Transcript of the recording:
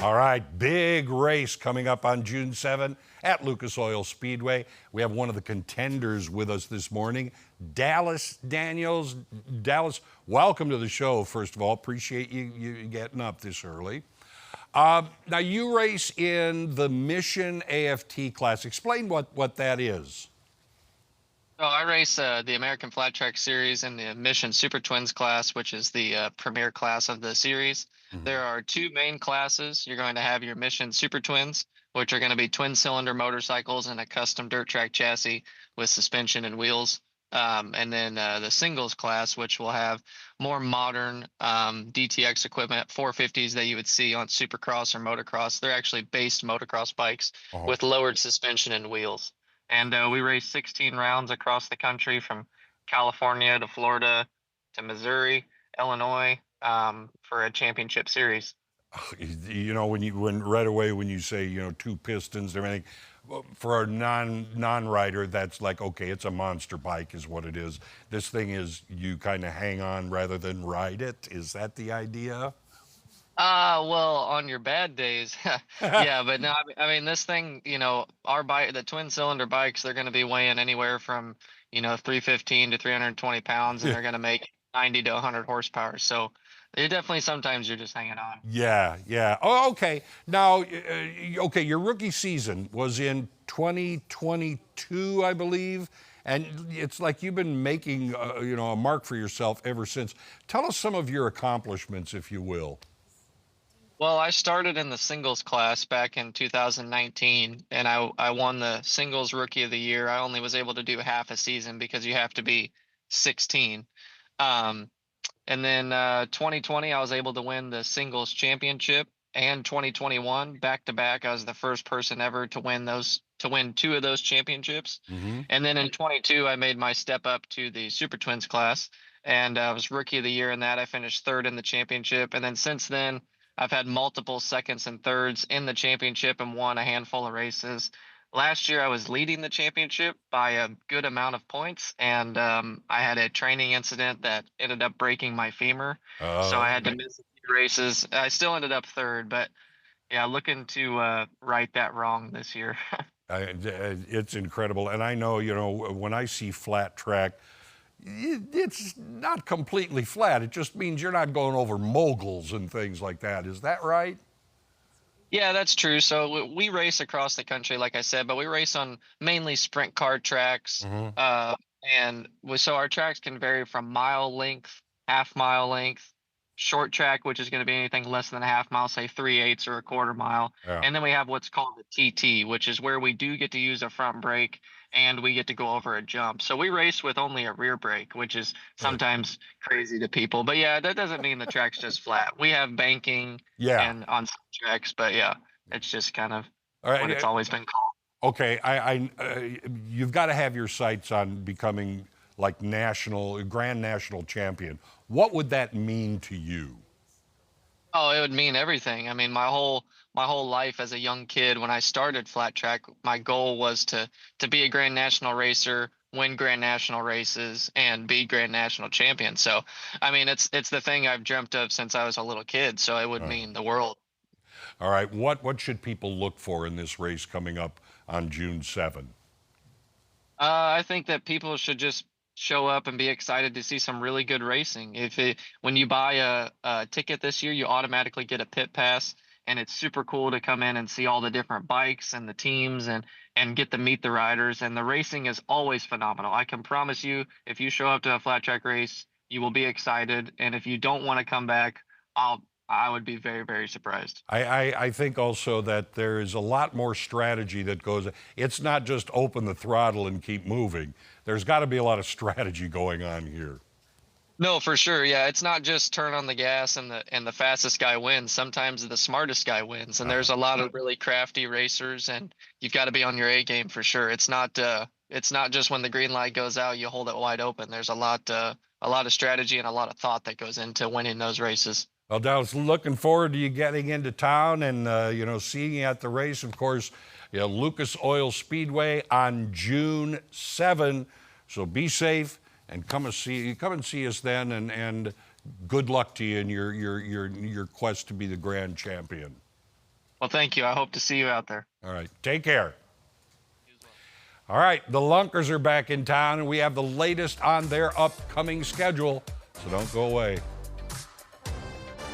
All right, big race coming up on June 7 at Lucas Oil Speedway. We have one of the contenders with us this morning, Dallas Daniels. Dallas, welcome to the show, first of all. Appreciate you getting up this early. Now, you race in the Mission AFT class. Explain what that is. So I race the American Flat Track Series in the Mission Super Twins class, which is the premier class of the series. Mhm. There are two main classes. You're going to have your Mission Super Twins, which are going to be twin cylinder motorcycles and a custom dirt track chassis with suspension and wheels. And then the singles class, which will have more modern DTX equipment, 450s that you would see on Supercross or motocross. They're actually based motocross bikes Uh-huh. with lowered suspension and wheels. And we raced 16 rounds across the country from California to Florida to Missouri, Illinois, for a championship series. You know, when right away when you say, two pistons and everything, well, for a non-rider, that's like, okay, it's a monster bike is what it is. This thing is you kind of hang on rather than ride it. Is that the idea? Well, on your bad days, yeah, but no, I mean, this thing, our bike, the twin cylinder bikes, they're going to be weighing anywhere from, 315 to 320 pounds, and they're going to make 90 to 100 horsepower. So it definitely sometimes you're just hanging on. Yeah, yeah. Oh, okay. Now, okay, your rookie season was in 2022, I believe, and it's like you've been making, a mark for yourself ever since. Tell us some of your accomplishments, if you will. Well, I started in the singles class back in 2019, and I won the singles rookie of the year. I only was able to do half a season because you have to be 16. Um, And then 2020, I was able to win the singles championship, and 2021 back to back. I was the first person ever to win two of those championships. Mm-hmm. And then in 22, I made my step up to the Super Twins class, and I was rookie of the year in that. I finished third in the championship, and then since then, I've had multiple seconds and thirds in the championship and won a handful of races. Last year, I was leading the championship by a good amount of points, and I had a training incident that ended up breaking my femur, so I had to miss a few races. I still ended up third, but yeah, looking to right that wrong this year. It's incredible. And I know, when I see flat track, it's not completely flat. It just means you're not going over moguls and things like that. Is that right? Yeah, that's true. So we race across the country, like I said, but we race on mainly sprint car tracks. Mm-hmm. So our tracks can vary from mile length, half mile length, short track, which is going to be anything less than a half mile, say 3/8 or a quarter mile. Yeah. And then we have what's called the TT, which is where we do get to use a front brake and we get to go over a jump. So we race with only a rear brake, which is Right. sometimes crazy to people. But yeah, that doesn't mean the track's just flat. We have banking Yeah. and on some tracks, but yeah, it's just kind of All what right. it's always been called. Okay. You've got to have your sights on becoming like grand national champion. What would that mean to you? Oh, it would mean everything. I mean, my whole life as a young kid when I started flat track, my goal was to be a grand national racer, win grand national races, and be grand national champion. So, I mean, it's the thing I've dreamt of since I was a little kid. So it would Uh, mean the world. all right. What should people look for in this race coming up on June 7? I think that people should just show up and be excited to see some really good racing. When you buy a ticket this year, you automatically get a pit pass, and it's super cool to come in and see all the different bikes and the teams and get to meet the riders. And the racing is always phenomenal. I can promise you, if you show up to a flat track race, you will be excited. And if you don't want to come back, I would be very, very surprised. I think also that there is a lot more strategy that goes. It's not just open the throttle and keep moving. There's got to be a lot of strategy going on here. No, for sure. Yeah, it's not just turn on the gas and the fastest guy wins. Sometimes the smartest guy wins, and Uh, there's a lot of really crafty racers, and you've got to be on your A game for sure. It's not just when the green light goes out, you hold it wide open. There's a lot of strategy and a lot of thought that goes into winning those races. well, Dallas, looking forward to you getting into town and seeing you at the race. Of course, Lucas Oil Speedway on June 7. So be safe and come and see us then. And good luck to you in your quest to be the grand champion. Well, thank you. I hope to see you out there. All right, take care. All right, the Lunkers are back in town, and we have the latest on their upcoming schedule, so don't go away.